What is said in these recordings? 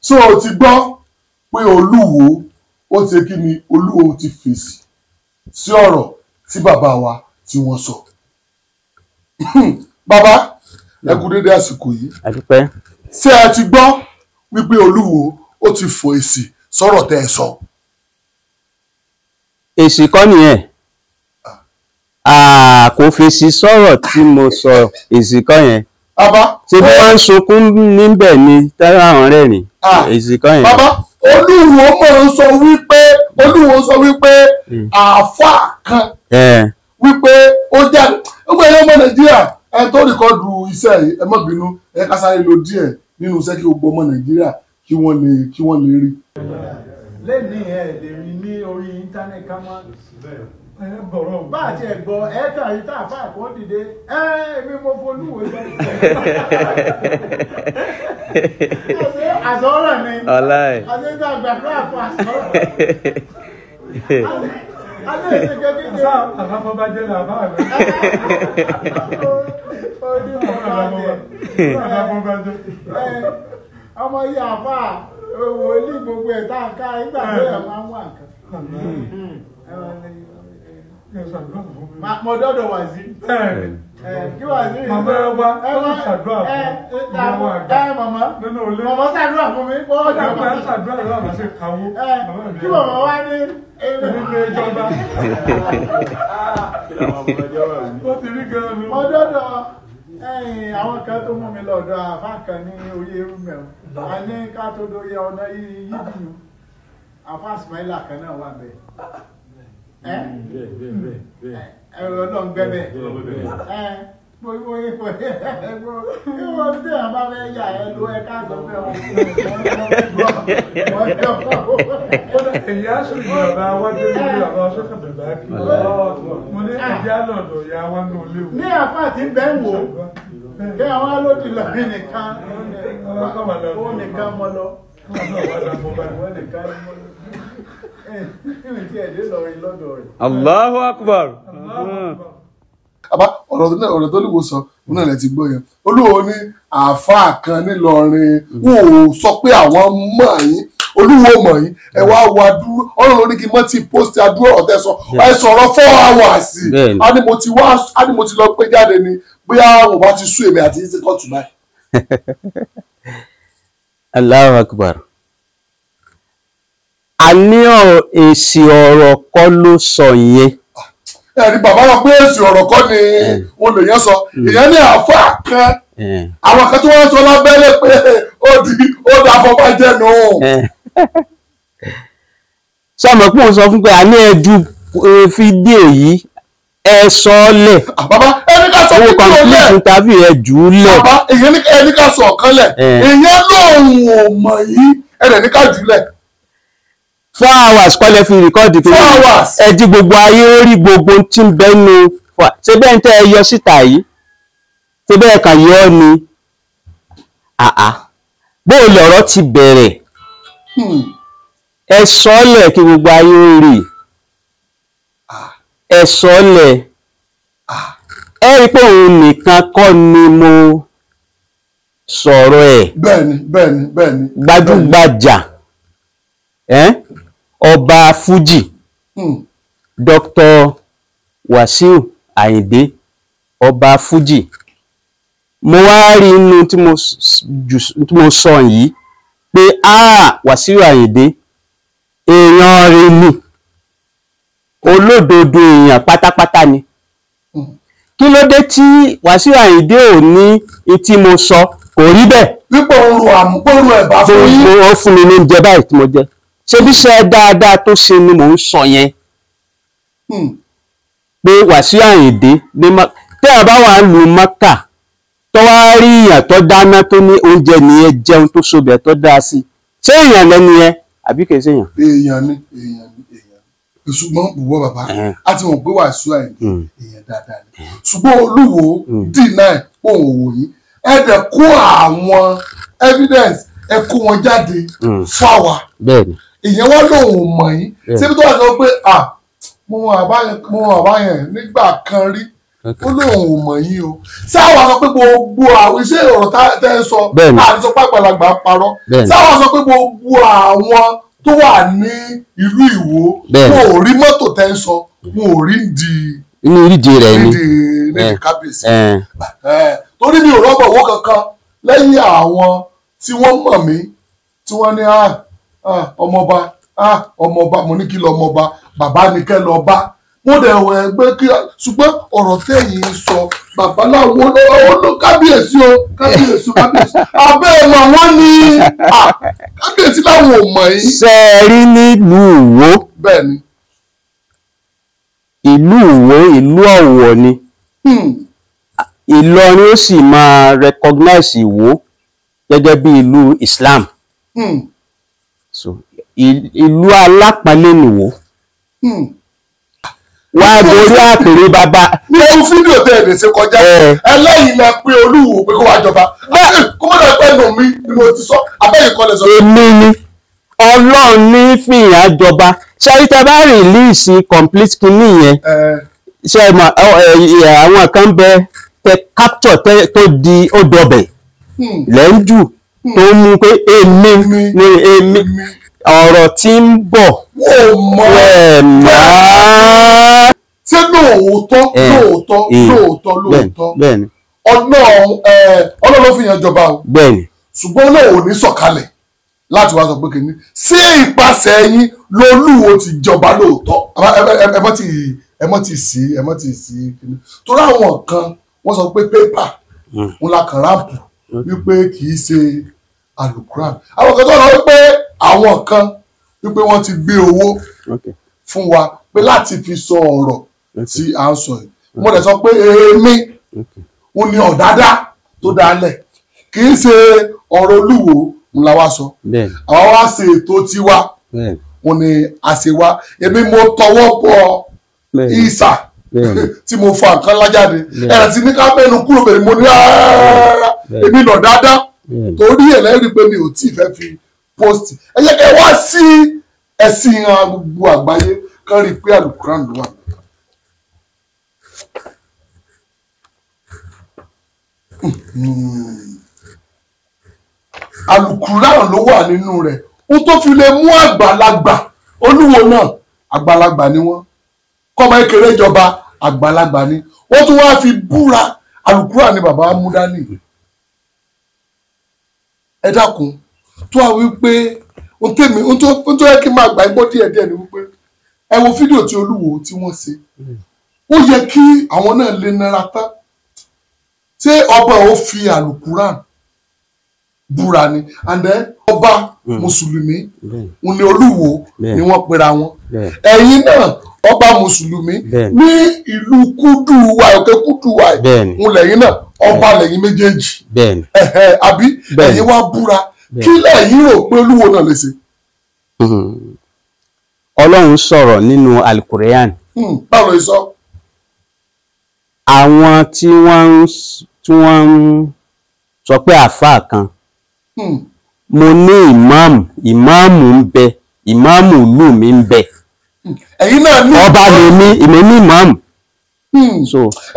so o ti gbọ́ pé Olúwo ó ti kí ni Olúwo ti fèsì sí ọ̀rọ̀ tí bàbá wa tí wọ́n sọ. Bàbá ẹ kú dédé àsìkò yìí. Àdúpẹ́. Ṣé ẹ ti gbọ́ wípé Olúwo ó ti fèsì sọ̀rọ̀ tẹ́ ẹ sọ? Èsì kọ́ nìyẹn. Kò fèsì sọ̀rọ̀ tí mo sọ, èsì kọ́ yẹn. Bàbá ṣe bí wọ́n ń sunkún níbẹ̀ ni tára àwọn rẹ́rìn. Èsì kọ́ yẹn. Bàbá Olúwo máa ń sọ wípé àáfàá kan wípé ó jáde ó gbé ẹyọ ọmọ Nàìjíríà ẹ tó rìkọ́dù iṣẹ́ yìí ẹ má bínú ẹ ká sáré lo díẹ̀ nínú iṣẹ́ kí gbogbo ọmọ Nàìjíríà kí wọ́n lè rí. lẹ́ni ẹ̀ lè rí ní orí íńtánẹ́ẹ̀tì ká má bá àti ẹ̀gbọ́ ẹ̀ kàn rí tá a fà kó dìde èmi mo folúwo jẹ́ àsọ̀rọ̀ ni àti ìgbà gbàgbọ́ àpò àsọ̀rọ̀ alẹ́ ìṣèké kékeré àbáfọ́ bá jẹ́ làbá rẹ̀ ọmọ yìí àfà wòlíì gbogbo ẹ̀ tá a ká nígbà tó yẹ máa ń wà nǹkan. Mo dọ́dọ̀ wà sí. Kí wà sí? Màmá ẹ wá ó ṣàdúrà fún mi. Màmá ṣàdúrà fún mi. Màmá ṣàdúrà lọ́wọ́ àti kàwó. Kí màmá wá ní ilé ìjọba. Ó ti rí gan-an ni. Mo dọ́dọ̀ àwọn kan tó mú mi lọ́dọ̀ àfá kan ní orí eru mẹ́rin. A ní ká tó dóye ọ̀nà yìí bìyàn. Àfá Ismaila kan náà wà bẹ́ẹ̀. Ẹ̀rọ náà ń gbẹ́bẹ̀. Gbogbo ipò ìwọ̀n tí a bá fẹ́ yà ẹ ló ẹ káàtó fẹ́ wọn. Èyí á sì ní bàbá wájú ní bàbá sọ́kàtà láàkì. Mo ní ẹ̀jẹ̀ àlọ́dọ̀ ìyá wa ní olé o. Ní àfáà tí bẹ́ẹ̀ wò kí àwọn alódì lọ rí nìkan ó nìkan mọ́ lọ. Allahu Akbar. Àbá ọ̀rọ̀ tó Olúwo sọ òun náà lẹ ti gbọ́ yẹn. Olúwo ní àáfàá kan nílọrin wọn ò sọ pé àwọn mọ̀ yín Olúwo mọ̀ yín ẹ wá wá dúró ọ̀rọ̀ lórí kí n mọ́ ti post àdúrà ọ̀tẹ̀ sọ ẹ sọ̀rọ̀ 4 hours á ní mo ti lọ pé jáde ni bóyá wọn bá ti sú èmi àti yín sí kóòtù báyìí. Allahu Akbar. A ní èsì ọ̀rọ̀ kọ́ ló sọ yẹn. Ẹ̀rí bàbá wa pé èsì ọ̀rọ̀ kọ́ ni wọn lè yẹn sọ èèyàn ní àáfàá kan àwọn kan tí wọ́n sọ lábẹ́lẹ̀ pé ó dá afọbajẹ́ nù. Sọmọ pé òun sọ fún pé a ní ẹjú fídíò yìí ẹ sọ ọ́ lẹ̀. Bàbá ẹni ká sọ fídíò lẹ̀. complete interview ẹ jù ú lẹ̀. Bàbá ẹni ká sọ ọ̀kan lẹ̀ èèyàn lóhùn ò mọ̀ yìí ẹ̀rẹ̀ ní ká jù ú lẹ̀. 4 hours kọ́lẹ̀ fi rìkọ́ọ̀dì pé 4 hours ẹjí gbogbo ayé ó rí gbogbo tí ń bẹ́nu ṣe bẹ́ẹ̀ ń tẹ́ ẹ yọ síta yìí ṣe bẹ́ẹ̀ kàn yọ ọ́ ni bóò lọ̀rọ̀ ti bẹ̀rẹ̀ ẹ sọ́lẹ̀ kí gbogbo ayé ó rí ẹ sọ́lẹ̀ ẹ rí pé òun nìkan kọ́ ni mo sọ̀rọ̀ ẹ̀ bẹ́ẹ̀ni gbajúgbajà ọba Fújì Dr. Wasiu Ayinde ọba Fújì mo wá rí inú tí mo sọ yìí pé Wasiu Ayinde èèyàn rẹ̀ ni olódodo èèyàn pátápátá ni kí ló dé tí Wasiu Ayinde ò ní tí mo sọ kò rí bẹ́ẹ̀ wípé oorun àmúgbòrò ẹ̀bá fún yín ó fún mi ní oúnjẹ báyìí tí mo jẹ ṣé bí ṣe dáadáa tó ṣe ni mò ń sọ yẹn pé Wasiu Ayinde tẹ́ ẹ bá wà ń lu Mọ́kà tó wá rí èèyàn tó dáná tó ní oúnjẹ nìyẹn jẹun tó sobẹ̀ tó dáa sí ṣé èèyàn lẹ́nu yẹn àbí kìí ṣèèyàn. èèyàn ni ṣùgbọ́n bùbọ́ bàbá a ti mọ̀ pé Wasiu Ayinde èèyàn dáadáa ni ṣùgbọ́n Olúwo deny òun òwò yìí ẹ dẹ̀ kó àwọn evidence ẹ kó wọn jáde fáwa ìyẹn wá lóun mọ̀ yín síbi tó wà sọ pé mo àbáyẹn nígbà kan rí ó lóun ò mọ̀ yín o sáwọn sọ pé gbogbo àwọn iṣẹ́ ọ̀rọ̀ tẹ́ ń sọ àti sọ pé àgbàlagbà parọ́ sáwọn sọ pé gbogbo àwọn tó wà ní ìlú Ìwó wọn ò rí mọ́tò tẹ́ ń sọ wọn ò rí inú ìdí rẹ̀ ni nídìí kábíyèsí torí mi ò rọ́bọ̀ owó kankan lẹ́yìn àwọn tí wọ́n mọ̀ mí tí wọ́n ní ọmọọba mo ní kí lọ ọmọọba bàbá ní kẹ́ lọ bá mo dẹ̀ wọ̀ ẹgbẹ́ kí ṣùgbọ́n ọ̀rọ̀ tẹ̀yìn sọ bàbá láwọn ló kábíyèsí o kábíyèsí abẹ́ ẹ̀ mọ̀ wọ́n ní kábíyèsí láwọn ò mọ̀ yín. ṣe é rí nílùú Ìwó. bẹ́ẹ̀ ni. ìlú Ìwó ìlú Ọ̀wọ̀ ni Ìlọrin ó sì máa recognize Ìwó gẹ́gẹ́ bí ìlú Islam so ìlú alápọ̀nlé nìwó wá borí àpèrè bàbá. ní ohun fídíò tẹ ẹ̀dẹ̀ ṣe kọjá ẹlẹ́yìn la pé Olúwo pé kó wá jọba kó mọ̀ náà pẹ́ nù mí ni mo ti sọ abẹ́yìn kọ́lẹ̀ sọ. èmi ni Ọlọ́run ní fìyàn jọba ṣáà tẹ bá rìlíìsì complete kìíní yẹn ṣe àwọn kan bẹ tẹ capture tó di ó dọbẹ̀ lẹ́ńjù tó mú pé èmi ni èmi ọ̀rọ̀ tí ń bọ̀ wẹ̀ máa. ṣé lóòótọ́ Ọlọ́run ló fi yàn jọba o ṣùgbọ́n Ọlọ́run ò ní sọ̀kalẹ̀ láti wá sọ pé kìíní sí ìpasẹ̀ yín lolúwo ti jọba lóòótọ́ ẹ mọ́ ti sí kìíní torí àwọn kan wọ́n sọ pé pépà ńlá kan ráàpù wípé kì í ṣe alukuran àwọn kan tó sọ wípé àwọn kan wípé wọ́n ti gbé owó fún wa pé láti fi sọ ọ̀rọ̀ tí à ń sọ yìí mo dẹ̀ sọ pé èmi ò ní ọ̀dádá tó dálẹ̀ kì í ṣe ọ̀rọ̀ Olúwo ńlá wa sọ àwọn wá ṣe ètò tiwa wọn ni àṣewá èmi mo tọwọ́ bọ̀ ìsà tí mo fa nǹkan lájáde ẹ̀rẹ̀ tí ní ká bẹ́ẹ̀nu kúrò bẹ̀rẹ̀ mo ní rárá èmi nà dáadáa torí ẹ̀ lẹ́rìí pé mi ò tí ì fẹ́ fi post ẹ wá sí ẹ̀sìn gbogbo àgbáyé kan rí i pé alukuran ló wà. alukuran ló wà nínú rẹ̀ ó tó fi lè mú àgbàlagbà Olúwo náà àgbàlagbà ni wọ́n kọ́mọ kékeré ìjọba àgbàlagbà ni wọ́n tún wá fi búra alukuran ni bàbá amúdání ẹ dákun tó wá wípé ohun tó yẹ kí n máa gbà gbọ́ díẹ̀díẹ̀ ni wípé ẹ wo fídíò tí Olúwo tí wọ́n ṣe ó yẹ kí àwọn náà lè nara tán ṣé ọba ò fi alukuran búra ni and then ọba mùsùlùmí ní Olúwo ni wọ́n pera wọn ẹ̀yin náà ọba mùsùlùmí ní ìlú Kúdùwà òkè Kúdùwà ń lẹ́yìn náà ọba lẹ́yìn méjèèjì àbí ẹ̀yin wá búra kí lẹ́yìn rò pé Olúwo náà lè ṣe. Ọlọ́run sọ̀rọ̀ nínú Al-Qur'an. báwo ló sọ. àwọn tí wọ́n ń sọ pé àáfàá kan mo ní ìmáàmù ń bẹ ìmáàmù ìlú mi ń bẹ ẹ̀yin náà ní ọba lè ní ìmọ̀ ní ìmáàmù.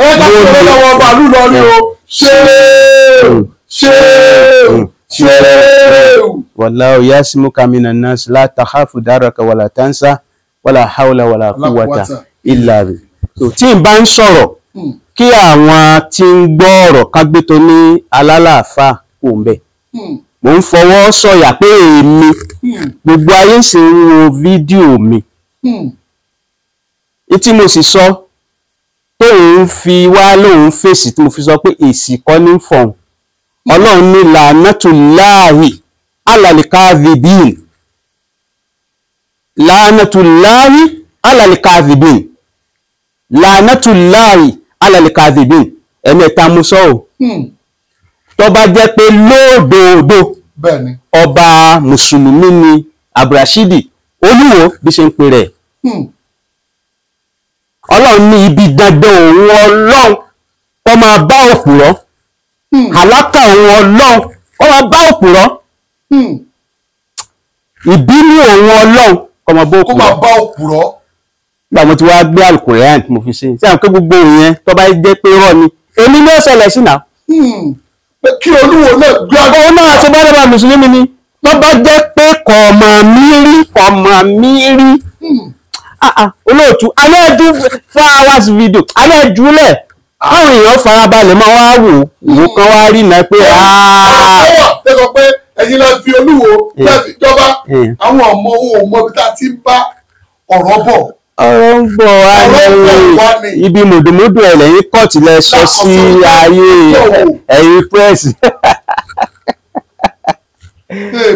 ẹ ká tó lọ lọ́wọ́ ọba lù lọ ní o wallahu yasimuka minan nas la takhafu daraka wala tansa wala hawla wala quwwata illa bi. tí n bá ń sọ̀rọ̀ kí àwọn tí ń gbọ́ ọ̀rọ̀ kan gbé tó ní alálàáfà kò ń bẹ̀. mo ń fọwọ́ sọ̀yà pé èmi gbogbo ayé sì ń wo fídíò mi. tí mo sì sọ tóun fi wá lóun fèsì tí mo fi sọ pé èsì kọ́ ní fọ̀hún. Ọlọ́run ní lànàtúláhì alàlìkàzìbìn lànàtúláhì alàlìkàzìbìn lànàtúláhì alàlìkàzìbìn ẹ̀mẹ́ta mú sọ ò tó bá jẹ́ pé lóòdòdó ọba mùsùlùmí ni Abdulrasheed Olúwo bí ṣe ń pè rẹ̀ Ọlọ́run ní ibi dandan òun Ọlọ́run kó máa bá òpùrọ́ àlákà òun Ọlọ́run kó máa bá òpùrọ́ ìbínú òun Ọlọ́run kó máa bá òpùrọ́ nígbà mo ti wá gbé alukoran mo fi ṣe sí àwọn pé gbogbo ìyẹn tó bá jẹ́ pé rọ ni èmi ní ó ṣẹlẹ̀ sí náà. pé kí olúwo náà gbé àgbà. òun náà ṣe bọ́dọ̀ bá mùsùlùmí ni tó bá jẹ́ pé kọ̀ọ̀mọ̀ mi rí olóòtú alẹ́jú 4 hours video alẹ́júlẹ̀ àwọn èèyàn farabalẹ̀ máa wá wò kan wá rí náà pé ẹ sọ pé ẹ̀yin lọ fi olúwo láti jọba àwọn ọmọ ohun ọmọ ibi tá a ti ń bá ọ̀rọ̀ bọ̀. ọ̀rọ̀ ń bọ̀ wá ní ibi mùdùmùdù ẹ̀ lẹ́yìn kọ́ọ̀tì lẹ sọ sí ayé ẹ̀yìn pírẹ́sì.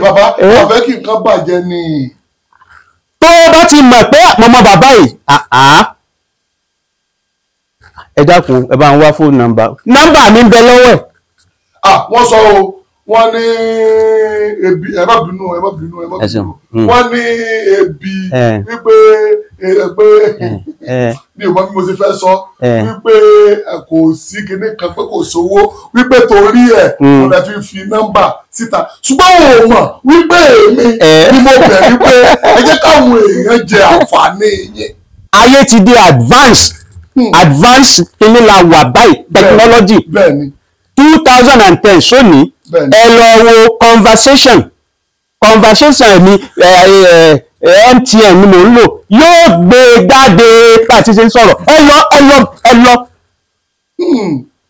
bàbá àfẹ́ kí nǹkan bàjẹ́ ni. tó bá ti mọ̀ pé àpọ̀mọ́ bàbá yìí ẹ dákun ẹ bá ń wá fóònù nọ́mbà mi ń bẹ lọ́wọ́ ẹ̀. wọ́n sọ o wọ́n ní ebi ẹ má bínú wọ́n ní ebi wípé ní ìwọ́n bí mo ṣe fẹ́ sọ wípé kò sí kinní kan pé kò sówó wípé torí ẹ̀ wọ́n lè fi nọ́mbà síta ṣùgbọ́n wọn ò mọ̀ wípé èmi ni mo bẹ̀ wípé ẹ jẹ́ káwọn èèyàn jẹ àǹfààní yẹn. ayé ti di advance kinní la wà báyìí technology 2010 sóní ẹ lọ wo conversation mi MTN ni mò ń lò yóò gbé jáde pàtí ṣe ń sọ̀rọ̀ ẹ lọ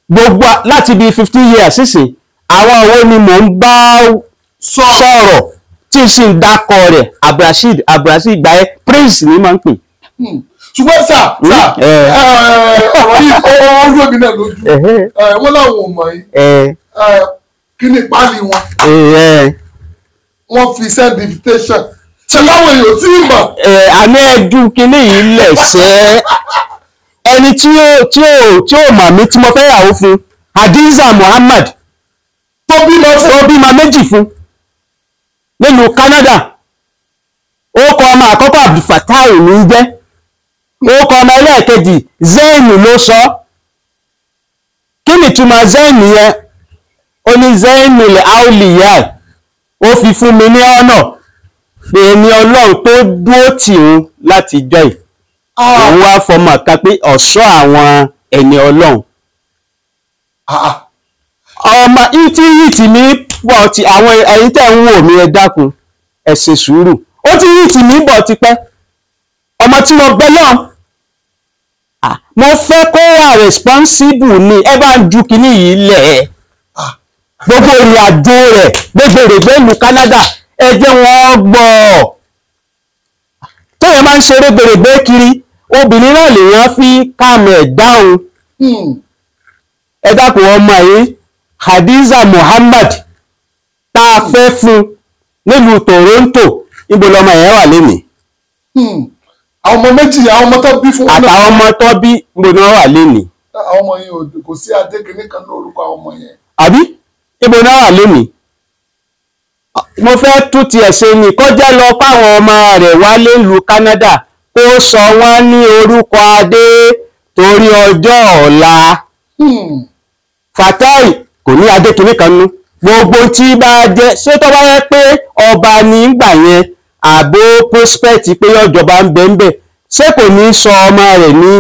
gbogbo láti bí 15 years sísìn àwọn owó ni mò ń bá sọ̀rọ̀ tí sì ń dákọ rẹ̀ Abdulrasheed gbáyé Prince ni máa ń pè. ṣùgbọ́n sà ọ̀rọ̀ yìí ó ń lóbi náà lójú wọ́n láwọn ò mọ̀ yìí kí ni páálí wọn wọ́n fi send invitation ṣe láwọn èèyàn tí ì mọ̀. àmì ẹ̀dùn kínní yìí lẹ̀ ṣẹ́ ẹni tí ó mọ̀ mí tí mo fẹ́ yàwó fún Hadiza Muhammad tó bímọ méjì fún nílùú Canada ó kọ ọmọ àkọ́kọ́ Abdulfatai ní jẹ́ ó kọ ọmọ ẹlẹ́ẹ̀kejì Zainu ló sọ kí ni túmọ̀ Zainu yẹn ó ní Zainu lè áùlìyà ó fi fún mi ní ọ̀nà pé ní Ọlọ́run tó dúró tì ń láti jọ ì òun wá fọmọ kan pé ọ̀ṣọ́ àwọn ẹni Ọlọ́run ọmọ ìtì mi pọ̀ ti àwọn ẹ̀yin tẹ́ ń wò mí ẹ dákun ẹ ṣe sùúrù ó ti ìtì mi bọ̀ tipẹ́ ọmọ tí mo gbẹ́ náà mo fẹ́ kó wà responsible ni ẹ bá ń ju kinní yìí lẹ̀ gbogbo ìrìn àjò rẹ̀ gbẹgbẹrẹgbẹ ìlú Canada ẹ jẹ́ wọ́n gbọ́ tóyẹ máa ń ṣeré gbèrègbè kiri obìnrin náà lèèyàn fi káàmù ẹ̀ dáhùn ẹ dákun ọmọ yìí Hadiza Muhammad tá a fẹ́ fún nílùú Toronto ibo lọmọ yẹn wà lénìí. àwọn ọmọ méjì àwọn ọmọ tó bí fún wọn náà. àtàwọn ọmọ tó bí ibo ni wọ́n wà lénìí. àwọn ọmọ yẹn kò sí adékiní kan lórúkọ àwọn ọmọ yẹn. àbí ibo ni wọ́n wà lénìí. mo fẹ́ tún tiẹ̀ ṣe ni kọjá lọ fáwọn ọmọ rẹ̀ wálé ìlú Canada kó sọ wọ́n ní orúkọ adé torí ọjọ́ ọ̀la. Fatai kò ní adé kìíní kan nú gbogbo tí bá jẹ́ ṣé tó bá yẹ pé ọba nígbà yẹn àbó prospect pé ọjọba ń bẹ ń bẹ ṣé kò ní sọ ọmọ rẹ̀ ní.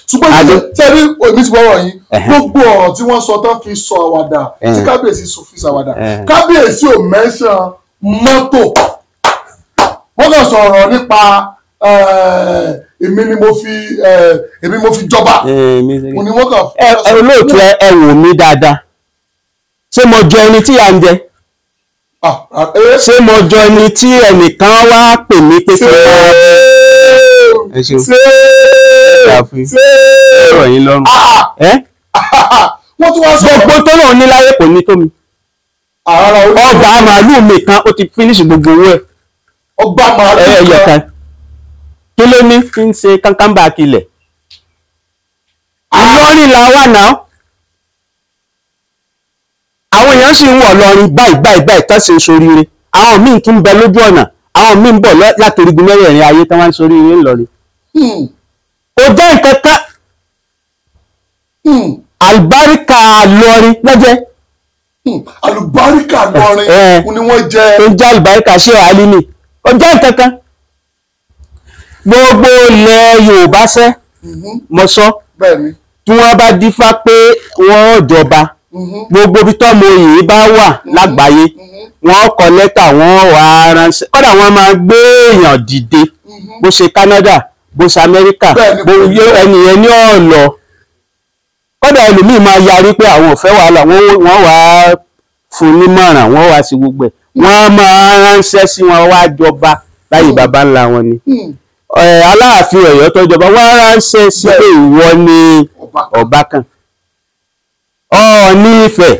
ṣùgbọ́n ṣe rí èmi ti wọ́rọ̀ yín gbogbo ọ̀rọ̀ tí wọ́n sọ tán fi sọ àwàdà tí kábíyèsí fi sọ àwàdà kábíyèsí ò mẹ́sàn mọ́tò wọ́n kàn sọ̀rọ̀ nípa èmi ni mo fi jọba mo ni wọ́n kàn. olóòtú ẹ wò mí dáadáa ṣé mo jọ ẹni tí à ń jẹ ṣé mo jọ ẹni tí ẹnìkan wá pè mí pé kí ọ̀rọ̀ yín lọ́rùn wọ́n tún wá sọ gbogbo tó lóun ní láyé kò ní tó mi ọgbà màálù mi kan ó ti fínísì gbogbo owó ẹ̀ ọgbà màálù kan kí ló ní fi ń ṣe kánkán bá kilẹ̀ Ìlọrin là wà náà àwọn èèyàn sì ń wọ̀ lọrin báyìí tán ṣe soríire àwọn míì tún bẹ lójú ọ̀nà àwọn míì ń bọ̀ láti orígun mẹ́rẹ̀ẹ̀rin ayé tán wá ń soríire ńlọrin kò jẹ́ nǹkan kan àlùbáríkà lọrin lọ́jẹ́ àlùbáríkà lọrin ni wọ́n jẹ́ ó jẹ́ àlùbáríkà ṣé àálí ni ó jẹ́ nǹkan kan gbogbo ilẹ̀ Yorùbá sẹ́ mo sọ bẹ́ẹ̀ ni. tí wọ́n bá dífá pé wọ́n jọba gbogbo ibi tọ́mọ yìí bá wà lágbàáyé wọ́n kọ lẹ́tà wọ́n wà ránṣẹ́ kódà wọ́n máa gbé èèyàn dìde bó ṣe Canada bó ṣe Amẹ́ríkà bó ẹnìyẹn ní ọ̀lọ́ kódà ẹlòmíì máa yarí pé àwọn ò fẹ́ wàhálà wọ́n wà fún nímọ̀ràn wọ́n wà sí gbogbo ẹ̀ wọ́n máa ránṣẹ́ sí wọn wá jọba láyé baba ńlá wọn ni Aláàfin Ọ̀yọ́ tó jọba wọ́n ránṣẹ́ sí pé ìwọ ni Ọbákan Ọọ̀ni Ifẹ̀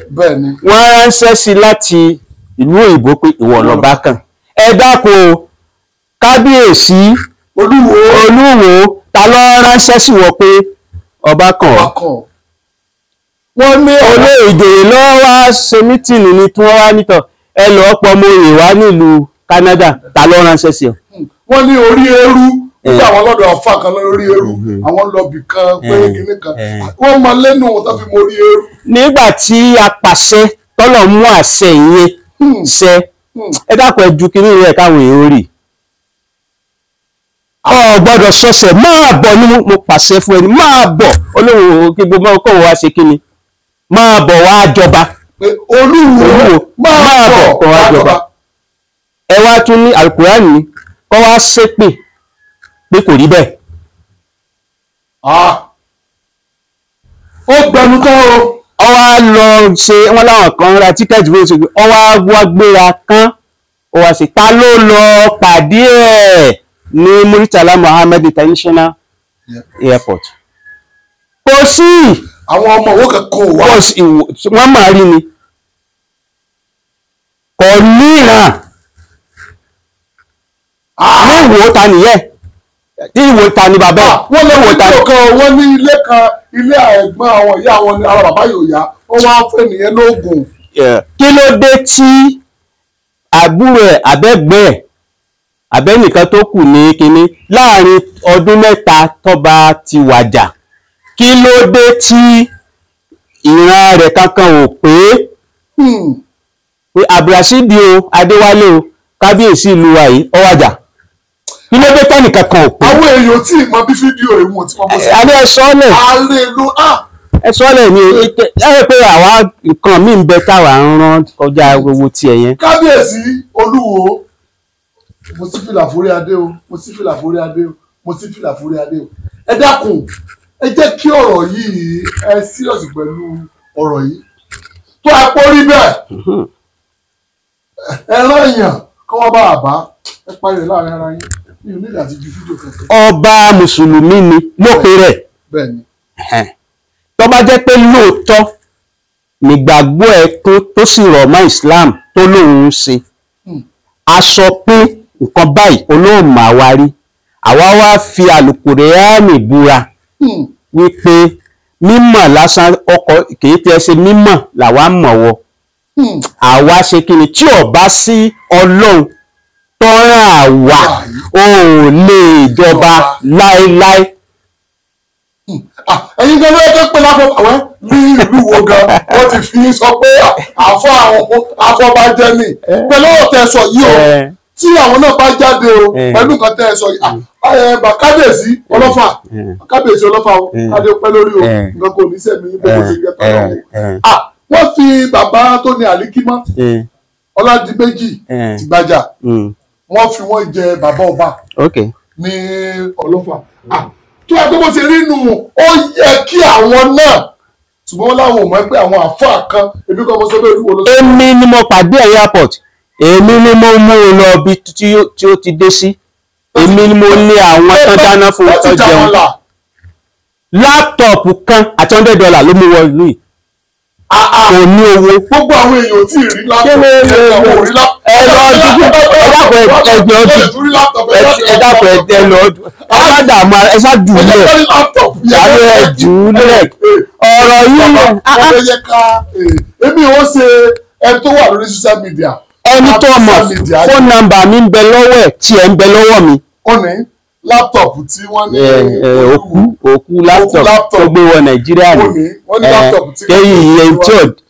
wọ́n ránṣẹ́ sí láti ìlú òyìnbó pé ìwọ l'Ọbákan ẹ dákun kábíyèsí Olúwo ta ló ránṣẹ́ sí wọ pé Ọbákan wọ́n ní olóyè ìjòyè lọ́wọ́ wá ṣe mítìnì ní tí wọ́n wá nítọ̀ ẹ lọ́ọ́ pọmọ òye wá nílùú Canada ta ló ránṣẹ́ sí ọ. wọ́n ní orí eérú nígbà àwọn lọ́dọ̀ ọ̀fà kan lórí eérú àwọn lọ́bì kan pé kínní kan wọ́n máa lẹ́nu wọn tó fi mọ orí eérú. nígbà tí a pàṣẹ tọ́lọ̀ mú àṣẹ ìyẹn ṣẹ ẹ dákun ẹ ju kínní rẹ káwọn èèyàn rí ọ gbọ́dọ̀ sọsẹ máa bọ̀ ní mo pàṣẹ fún ẹni máa bọ̀ olówó kí gbogbo ọkọ wa ṣe kíni máa bọ̀ wá jọba Olúwo máa bọ̀ kó wá jọba ẹ wá tún ní Al-Qur'ani ni kó wá ṣépè pé kò rí bẹ́ẹ̀. ó gbẹnu tán o. ọ wá lọ ṣe wọn láwọn kan ra tíkẹ́ẹ̀tì fún oṣù ọ wá gbéra kán ó wá sí ta ló lọ pàdé ẹ̀ ní Muritala Muhammed International Airport kò sí àwọn ọmọ owó kankan wà wọ́n máa rí ni kò níran ní ìwò ta nìyẹn ní ìwò ta ni bàbá wọ́n lè wò ta kan wọ́n ní ilé kan ilé ẹ̀gbọ́n àwọn ìyá àwọn ara bàbá yóò yá wọ́n wá fẹ́ nìyẹn lóògùn. kí ló dé tí àbúrò ẹ̀ abẹ́gbẹ́ ẹ̀ abẹ́nìkan tó kù ní kinní láàrin ọdún mẹ́ta tọ́ba ti wàjà kí ló dé tí ìran rẹ̀ kankan ò pé Abdulrasheed o Adéwálé o kábíyèsí ìlú wa yìí ó wàjà kí ló dé tẹ́nì kankan ò pé. àwọn èèyàn tí ì mọ bí fídíò ìwọ̀n tí wọ́n bọ́ sí. alẹ́ ẹ̀sọ́lẹ̀ ẹ̀sọ́lẹ̀ ni ẹ pé àwa nǹkan míì ń bẹ táwa ń rán kọjá owó tiẹ̀ yẹn. kábíyèsí Olúwo mo sì fìlà forí adé o mo sì fìlà forí adé o mo sì fìlà forí adé o ẹ dákun ẹ jẹ́ kí ọ̀rọ̀ yìí ẹ síríọ̀sì pẹ̀lú ọ̀rọ̀ yìí tó ẹ pọ́ rí bẹ́ẹ̀ ẹ rán èèyàn kí wọ́n bá àbá ẹ parí rẹ̀ láàrin ara yín ní onídàá àti ju fídíò kankan. ọba mùsùlùmí ni lópe rẹ̀ tó bá jẹ́ pé lóòótọ́ nígbàgbọ́ ẹ tó sì rọ̀ mọ́ Islam tó lóun ń ṣe a sọ pé nǹkan báyìí olóòmà wa rí àwa wá fi Al-Qur'ani búra wípé mímọ̀ lásán ọkọ̀ kìí tẹ́ ṣe mímọ̀ làwa mọ̀ wọ àwa ṣe kí ni tí ó bá sí Ọlọ́run tó rán àwa ò lè jọba láéláé. ẹ̀yin gan ló yẹ kí pé láfọ àwọn ní ìlú wo gan wọ́n ti fi sọ pé àfọ àwọn afọbajẹ ni pẹ̀lú ọ̀tẹ̀ sọ yìí o tí àwọn náà bá jáde o pẹ̀lú nǹkan tẹ́ ẹ sọ yìí kábíyèsí ọlọ́fà kábíyèsí ọlọ́fà o kádé pẹ́ lórí o nǹkan kò ní sẹ́mi bẹ́ẹ̀ kò sí gẹ́tọ́ lọ́wọ́. wọ́n fi bàbá tó ní àlíkímọ́ Ọládìméjì Tìgbàjà wọ́n fi wọ́n jẹ bàbá ọba ní ọlọ́fà. tó a tó bó ṣe rí nù ó yẹ kí àwọn náà ṣùgbọ́n wọ́n láwọn ò mọ̀ pé àwọn àfáà kan ebi kan mo sọ pé olúwo ló sọ. èmi ni mo pàdé ẹ̀ airport èmi ni mo mú un lọ bí tí ó ti dé sí èmi ni mo ní àwọn tán dáná fún tó jẹun láptọ̀pù kan àti $100 ló mú wọ ìlú yìí kò ní owó. gbogbo àwọn èèyàn tí ì rí láptọ̀pù ẹ dákun ẹ lọ ọlọ́dàmọ́ ẹ ṣáàdùnlẹ̀ àwọn ẹ̀jùnlẹ̀ ọ̀rọ̀ yìí. èmi ò ṣe ẹni tó wà lórí social media. ẹni tó mọ̀ fóònù nọ́mbà mi ń bẹ lọ́wọ́ ẹ̀ tí ẹ̀ ń bẹ lọ́wọ́ mi. ó ní láptọ̀pù tí wọ́n ní òkú láptọ̀pù tó gbé wọ Nàìjíríà ní kẹ́yìn ìyẹn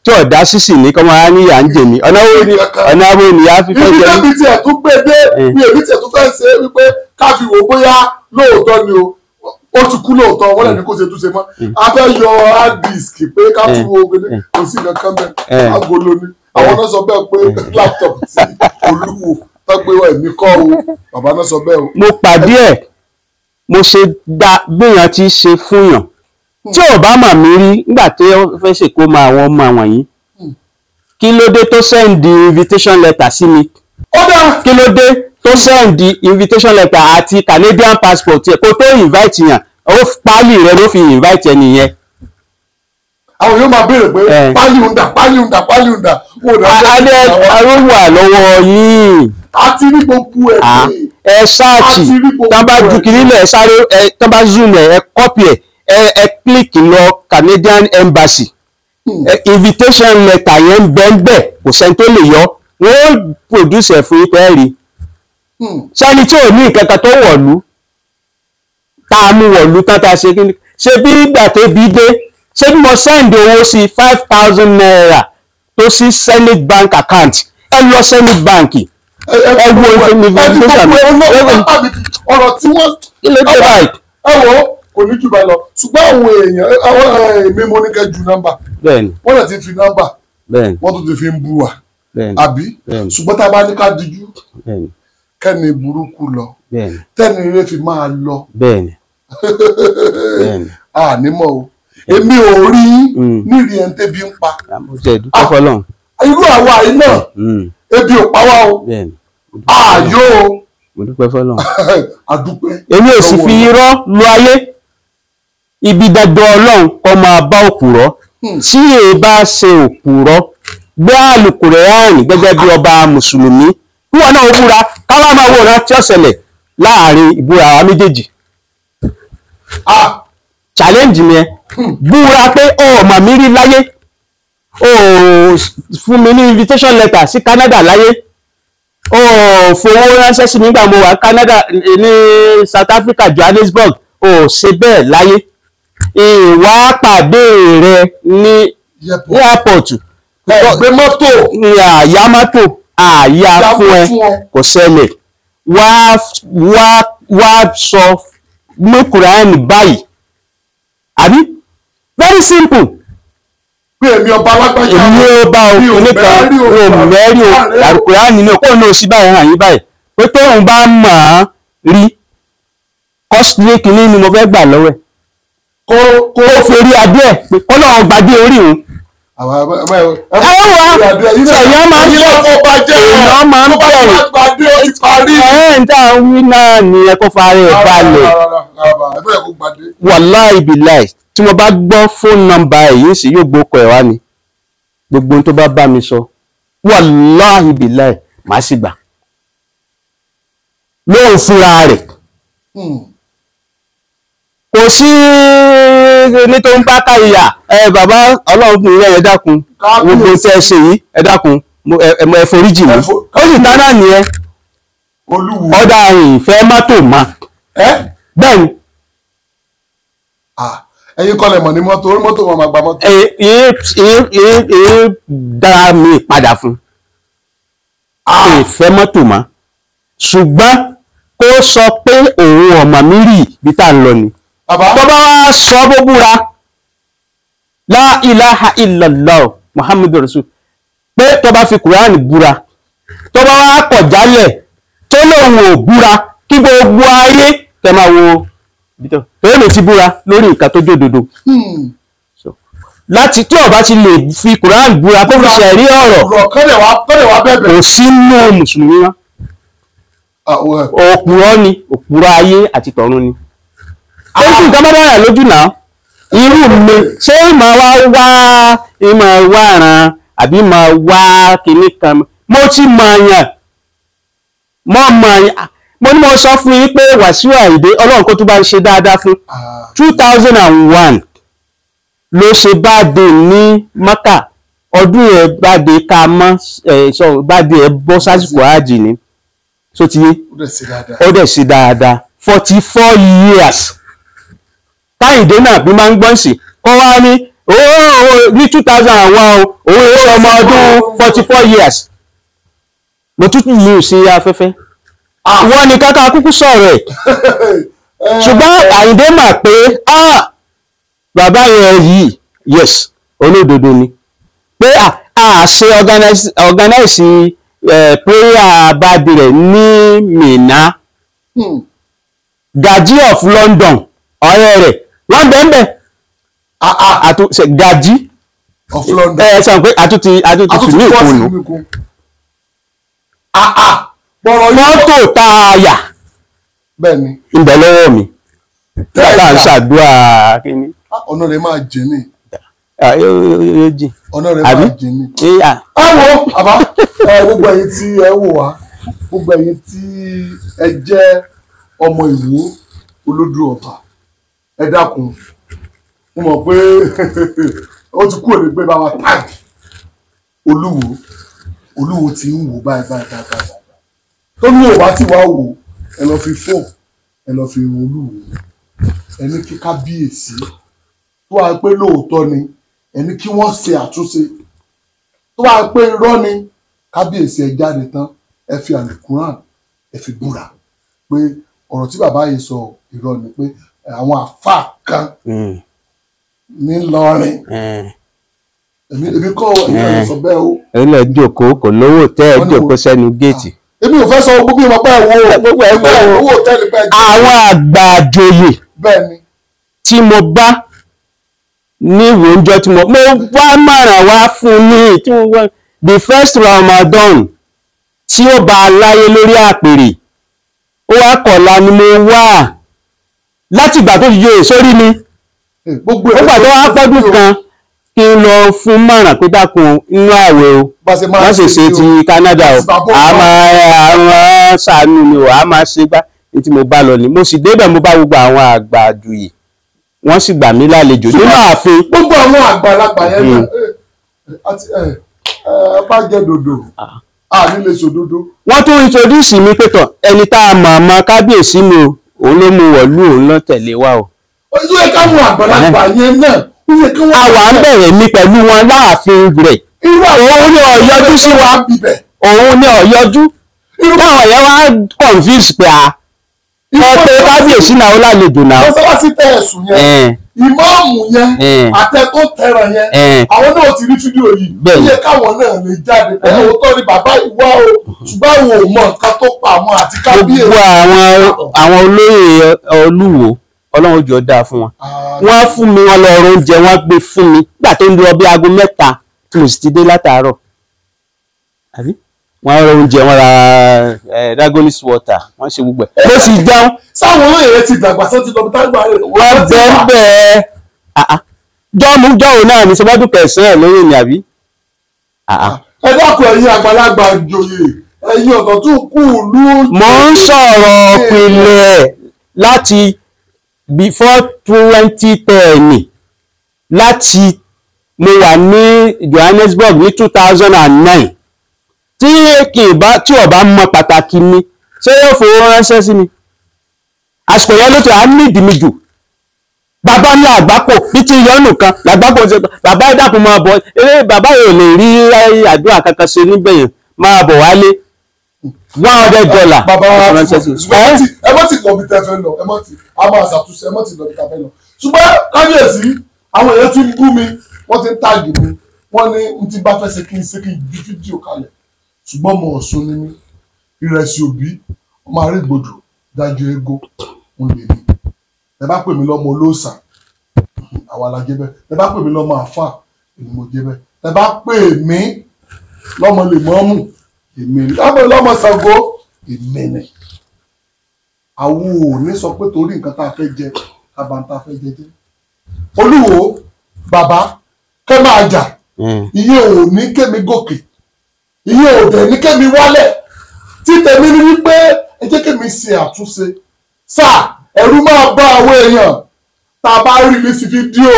tí ọ̀dá sísì ní kọ́mọ á ní à ń jẹ mí ọ̀nà wo ni a fi fẹ́ jẹ mí. ibi tí ẹ̀ tún gbé dé ní èmi tí ẹ̀ tún fẹ́ ṣe wípé ká fi wò bóyá lóòótọ́ ni o ó ti kú lóòótọ́ wọ́n lè ní kó ṣe túnṣe mọ́ a fẹ́ yọ hard disk pé ká tún wo gbé kò sí nǹkan kan bẹ́ẹ̀ agolo ni àwọn náà sọ bẹ́ẹ̀ pé laptop tí Olúwo tó gbé wá èmi kọ́ o bàbá náà sọ bẹ́ẹ̀ o. mo pàdé ẹ̀ mo ṣe dá gbìyàn tí ṣe fún yàn tí ò bá mà mí rí nígbà tí ó fẹ́ ṣèkó ma àwọn ọmọ àwọn yìí kí ló dé tó send invitation letter sí mi kí ló dé tó send invitation letter àti Canadian passport kó tó invite yàn ó pálí rẹ ló fi invite ẹni yẹn. àwọn yóò máa béèrè pé pálí ń dà àwọn wà lọ́wọ́ yìí àti ní gbogbo ẹ̀ ẹ sáàtì tán bá ju kiri lẹ̀ sáré tán bá zoom ẹ copy ẹ click lọ Canadian Embassy invitation letter yẹn bẹ́ẹ̀ kò sẹ́ni tó lè yọ wọ́n produce ẹ̀ fún ipẹ́ rí sẹ́ni tí ò ní ìkẹta tó wọ̀lú tá a mú wọ̀lú tán tá a ṣe kíni ṣe bí ìgbà tó bí dé ṣé bí mo send owó sí 5,000 naira tó sí Senate bank account ẹ lọ Senate bank ẹ wo invitation ọ̀rọ̀ tí wọ́n ilé tó báyìí. ẹ wo kò ní jù bá lọ ṣùgbọ́n àwọn èèyàn àwọn èmi mo ní kẹ́ ju nọ́mbà wọ́n lè ti fi nọ́mbà wọ́n tún ti fi ń bú wa àbí ṣùgbọ́n tá a bá ní ká dijú kẹ́ni burúkú lọ tẹ́ni eré fi máa lọ ànímọ̀ o èmi ò rí nírí ẹni tẹ́bi ń pa irú àwa yìí náà ebi ò pa wá o ààyò o àdúpẹ́ èmi ò sì fi irọ́ lu ayé ibi dandan Ọlọ́run kọ́ máa bá òpùrọ́ tí èé bá ṣe òpùrọ́ gbé àlùkùránì gẹ́gẹ́ bí ọba mùsùlùmí wíwọ́n náà ó búra káwá máa wòran tí ó ṣẹlẹ̀ láàrin ìbúra àwa méjèèjì challenge mi ẹ búra pé ọmọ mi rí láyé ó fún mi ní invitation letter sí Canada láyé ó fowó ránṣẹ́ sí mi nígbà mo wà Canada ní South Africa Johannesburg ó ṣe bẹ́ẹ̀ láyé ìwà pàdé rẹ ní airport gbé mọ́tò àyà mọ́tò àyà fún ẹ kò ṣẹlẹ̀ wá sọ mú Kùránì báyìí àbí very simple pé èmi ọba alágbájá èmi ọba oníkan mẹ́rin Kùránì ní òkú náà sí báyìí hàn yí báyìí pé tóun bá mọ̀ ọ́n rí costly kìíní ni mo fẹ́ gbà lọ́wọ́ ẹ̀ kó forí adé ẹ̀ pé kọ́ náà gbadé orí òun. Èèyàn máa ń bẹ̀rẹ̀ ń tà ń wí náà ní ẹ̀kọ́ fara ẹ̀ balẹ̀. Wàláì bìláì tí mo bá gbọ́ fóònù nọ́mbà ẹ̀ yìí sì yóò gbókọ̀ ẹ̀ wá ni gbogbo tó bá bá mi sọ wàláì bìláì màá sì gbà lóhùn fúnra rẹ̀ kò sí ní tó ń bá káyà bàbá Ọlọ́run fún ilé ẹ dákun gbogbo tẹ́ ẹ ṣe yìí ẹ dákun ẹ foríjì mi ó sì tánà nìyẹn ọ̀dà ìfẹ́ mọ́tò ma bẹ́ẹ̀ ni. ẹ̀yin kọ́lẹ̀ mọ̀ ní mọ́tò orí mọ́tò wọn máa gba mọ́tò. dára mi padà fún ìfẹ́ mọ́tò ma ṣùgbọ́n kó sọ pé òun ọ̀mà mi rí bí tá ń lọ ni. tó bá wá sọ bó búra la ilaha illallah muhammadu rasul pé tó bá fi kùránì búra tó bá wá kọ̀ jálẹ̀ tó lóun ò búra kí gbogbo ayé tẹ máa wo torí mi ti búra lórí nǹkan tó jódodo láti tí ọba ti lè fi kùránì búra kó fi ṣẹ̀rí ọ̀rọ̀ kò sínú mùsùlùmí wọn òpùrọ́ ni òpùrọ́ ayé àti tọ̀run ni ó sì nǹkan bá dára lójú náà irú mi ṣé ìmọ̀ wá ran àbí máa wá kinní kan mo ti mọ̀ọ̀yàn mo ní mo sọ fún yín pé Wàsíù Àyìndé Ọlọ́run kó tún bá ń ṣe dáadáa fún 2001 ló ṣe báde ní Mẹ́kà ọdún ẹ̀ báde ká mọ́ báde ẹ̀ bọ́ sásìkò àjì ni so ti yé ó dẹ̀ sí dáadáa 44 years Káyìndé náà bí máa ń gbọ́n sí kọ́ wá ní ní 2001 òun èso ọmọ ọdún 44 years mo tún lù sí afẹ́fẹ́ wọ́n ní káká kúkú sọ̀rọ̀ ẹ̀ ṣùgbọ́n Àyìndé mà pé bàbá yẹn yìí yes olódodo ni pé a ṣe organize prayer badi rẹ̀ ní Minna Gaji of London ọ̀rẹ́ rẹ̀ wọ́n bẹ́ẹ̀ àtúnṣe Gaji of London sọ pé àtúntì tún ní ìkùnú mọ́tò tààyà bẹ́ẹ̀ni ìbẹ̀ lọ́wọ́ mi nígbà ń ṣàdúrà kíní ọ̀nà rẹ̀ máa jẹ́ ní yóò jìn ọ̀nà rẹ̀ máa jẹ́ ní. àbá gbogbo ẹ̀yin tí ẹ wò wá gbogbo ẹ̀yin tí ẹ jẹ́ ọmọ Ìwó Olódù Ọba ẹ dákun mo mọ̀ pé ó ti kúrò ní pé bá wa táàgì Olúwo ti ń wò báyìí tó ní òwá tí wàá wò ẹ lọ fi fóònù ẹ lọ fi ràn Olúwo ẹni kí kábíyèsí tó wà pé lóòótọ́ ni ẹni kí wọ́n ṣe àtúnṣe tó wà pé irọ́ ni kábíyèsí ẹ jáde tán ẹ fi àlùkùránì ẹ fi búra pé ọ̀rọ̀ tí bàbá yìí sọ irọ́ ni pé àwọn àfáà kan ní Ìlọrin èmi kọ́ ìyá sọ bẹ́ẹ̀ o. ilé ìjókòó kò lówó tẹ́ ẹ jókòó sẹ́nu géètì. èmi ò fẹ́ sọ gbogbo ìmọ̀ pé owó òtẹ́ẹ̀lì bẹ́ẹ̀ jẹ́. àwọn àgbà àjòyè bẹ́ẹ̀ni tí mo bá ní ìwé oúnjẹ tí mo wá mọ̀ràn wá fún ní tí mo wá the first Ramadan tí ó bá láyé lórí àpèrè ó wá kọ̀ọ̀la ni mo wá láti ìgbà tó yẹ sórí mi ó gbà tó wá pọ́dún kan kí n lọ fún mọ̀ràn pé dákun inú àwẹ̀ o wọ́n sì ṣe ti Canada o àwọn ṣàánú ni o a máa ṣe gbá tí mo bá lọ ni mo sì débẹ̀ mo bá gbogbo àwọn àgbà àjòyè wọ́n sì gbà mí lálejò nínú ààfin. gbogbo àwọn àgbàlagbà yẹn náà àti bá jẹ dòdò nílé sòdodo. wọ́n tún introduce mi pé tán ẹni tá a mọ̀ ọmọ kábíyèsí mi o òun ló mú wọ̀lú òun lọ tẹ̀lé wa o. ó yẹ káwọn àgbàlagbà yẹn náà àwa ń bẹ̀rẹ̀ mi pẹ̀lú wọn láàfin rẹ̀ òun ni ọ̀yọ́jú sí wa òun ni ọ̀yọ́jú táwọn yẹn wá confuse pé ọ̀pẹ kábíyèsí náà ó lálejò náà. mọ́sálásí tẹ ẹ̀sùn yẹn ìmáàmù yẹn àtẹ tó tẹ̀ràn yẹn àwọn náà ti rí fídíò yìí iye káwọn náà lè jáde pé òótọ́ ni bàbá ìwá o ṣùgbọ́n àwọn ò mọ nǹkan tó pa àwọn àti kábíyèsí. gbogbo àwọn olóyè Olúwo Ọlọ́run jọ dáa fún wọn wọ́n fún mi wọn lọ ọrọ̀ oúnjẹ wọ́n gbé fún mi nígbà tó ń lọ bí aago 3 tí mo sì ti dé látàárọ̀ àbí wọ́n rọ oúnjẹ wọ́n ra Dragonis water wọ́n ṣe gbogbo ẹ̀ mo sì jẹun. sáwọn olóyè ti dàgbà sọ́ọ́ ti lọ bí tágbà rẹ̀ wọ́n bẹ́ẹ̀ jọ́mú jọ́wọ́ náà ní sọ́bọ́dún kẹsàn-án lóyè ni àbí. ẹ dákun ẹ̀yin àgbàlagbà joyè ẹ̀yin ọ̀dọ́ tó kù lú. mo ń sọ̀rọ̀ pinlẹ̀ láti before 2010 láti mo wà ní Johannesburg ní 2009 tí ó bá mọ pàtàkì mi ṣé yóò fowó ránṣẹ́ sí mi àsìkò yẹn ló tó à ń ní ìdìmí jù bàbá ní àgbákò bí ti yọnù kan làgbákò ṣe bàbá ìdàpọ̀ máa bọ̀ eré bàbá yóò lè rí àdúrà kankan ṣe níbẹ̀ yẹn máa bọ̀ wálé $100. bàbá wa ẹ mọ́ ti lọ bí tẹ́ fẹ́ lọ ẹ mọ́ ti a máa ṣàtúnṣe ẹ mọ́ ti lọ bí tẹ́ fẹ́ lọ ṣùgbọ́n kábíyèsí àwọn èèyàn ti ń bú mi wọ́n ti ń tàgì mi wọ́n ní n ti bá fẹ́ ṣe kí n gbé fídíò kalẹ̀ ṣùgbọ́n mo Ọ̀ṣun ní mi ìrẹsì òbí ọmọ àrígbòdò dájú ego mo lè ní ẹ bá pè mí lọ́mọ olóòṣà àwa la jẹ́ bẹ́ẹ̀ ẹ bá pè mí lọ́mọ àfà èmi mo jẹ́ bẹ́ẹ̀ ẹ bá pè mí lọ́mọ lèmọ́mù èmi ni lọ́mọ Ṣàngó èmi ni àwọn ò ní sọ pé torí nǹkan tá a fẹ́ jẹ kábà tá a fẹ́ jẹ jẹ Olúwo bàbá kẹ́ máa jà iye ò ní kémi gòkè iye ò dẹ̀ ní kémi wálẹ̀ tí tèmi ní wípé ẹ jẹ́ kémi ṣe àtúnṣe sáà ẹ̀rù máa bá àwọn èèyàn tá a bá rí mi sí fídíò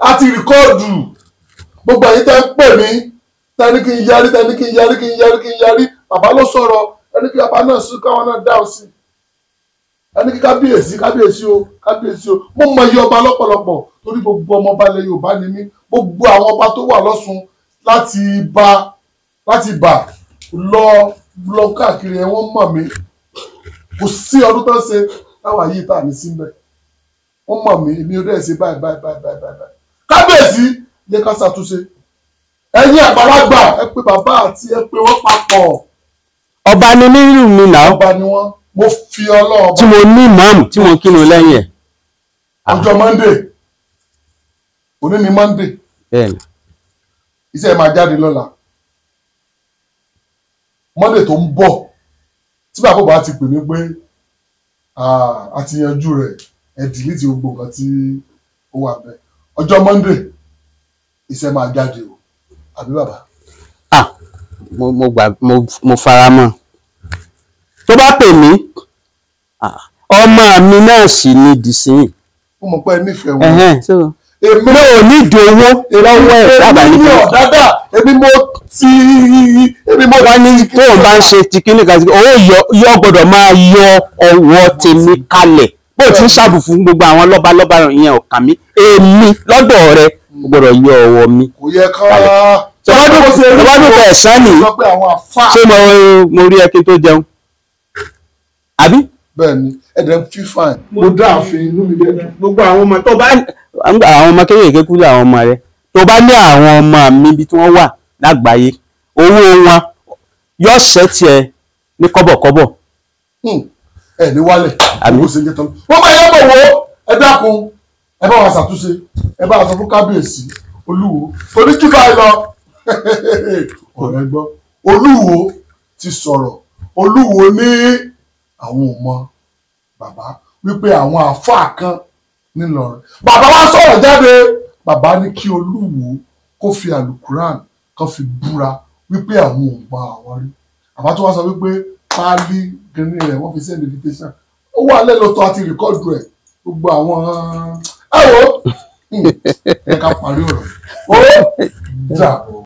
a ti rìkọ́ọ̀dù gbogbo ẹ̀yin tẹ́ ń pè mí tẹ́ni kí n yarí tẹ́ni kí n yarí kí n yarí kí n yarí bàbá ló sọ̀rọ̀ ẹni kí bàbá náà sún káwọn náà dáhùn sí ẹni kí kábíyèsí o mo mọ iye ọba lọ́pọ̀lọpọ̀ torí gbogbo ọmọ ọba ilẹ̀ Yorùbá ni mí gbogbo àwọn ọba tó wà lọ́ṣun láti bà lọ lọ káàkiri ẹ̀ wọ́n mọ̀ mí kò sí ọdún tó ń ṣe táwa yìí tà mí síbẹ̀ wọ́n mọ̀ mí mi ò dẹ̀ ṣe báyìí kábíyèsí yẹ ká ṣàtúnṣe ẹ̀yin àgbàlagbà ẹ pé bàbá àti ẹ pé wọ́n papọ̀. ọba ni nílùú mi náà. ọba ni wọ́n mo fi Ọlọ́run. tí mo ní ìmáàmù tí mo kírun lẹ́yìn ẹ̀. ọjọ́ Monday òní ni Monday iṣẹ́ ẹ̀ máa jáde lọ́la Monday tó ń bọ̀ tí bàbá bàbá ti pè mí pé a ti yanjú rẹ̀ ẹ dìlítì gbogbo nǹkan tí ó wà bẹ́ẹ̀ ọjọ́ Monday iṣẹ́ máa jáde o àbí bàbá. mo fara mọ́ tó bá pè mí ọmọ mi náà sì ní dìsín. mo mọ̀ pé ẹ nífẹ̀ẹ́ wọn. èmi ò ní ìdí owó lọ́wọ́ ẹ̀ dábàá ní ọ̀dádà èmi mo wá ní tó o bá ń ṣe ti kíní kan owó yọ gbọ́dọ̀ máa yọ ọwọ́ tèmi kalẹ̀ bó o ti ń ṣàbù fún gbogbo àwọn lọ́balọ́ba yẹn ọ̀kàn mi èmi lọ́dọ̀ rẹ o gbọ́dọ̀ yọ ọwọ́ mi. kò yẹ ká tọ́wádùn bẹ̀ ẹ̀sán nìyí ṣé mo rí ẹ kí n tó jẹun àbí. bẹ́ẹ̀ni ẹdẹ fífa ẹ mo dá àfin inú mi dẹ. gbogbo àwọn ọmọ tó bá àwọn ọmọ kéékèèké kú àwọn ọmọ rẹ tó bá ní àwọn ọmọ mi bí tí wọ́n wà lágbàáyé owó wọn yóò ṣẹ́tì ẹ ní kọ́bọ̀kọ́bọ̀. ẹ ní wálẹ̀ àbí kò sí ní tán. wọ́n máa yẹ bọ̀ wọ́ ẹ dákun ẹ bá wa ṣàtúnṣe ẹ bá wa sọ fún kábíyèsí Olúwo oníjú báyìí lọ ọ̀rẹ́ gbọ́ Olúwo ti sọ̀rọ̀ Olúwo ní àwọn ò mọ bàbá wípé àwọn àáfàá kan ńìlọrin bàbá wa sọ̀rọ̀ jáde bàbá ní kí Olúwo kó fi àlùkùrán kan fi búra wípé àwọn ò mọ àwọn rí bàbá tó wá sọ wípé páálí gíní rẹ̀ wọ́n fi send invitation ó wà lẹ́lọ́tọ̀ àti rìkọ́dù ẹ̀ gbogbo àwọn ẹ̀wọ̀ ẹ ká parí ọ̀rọ̀ ó jà.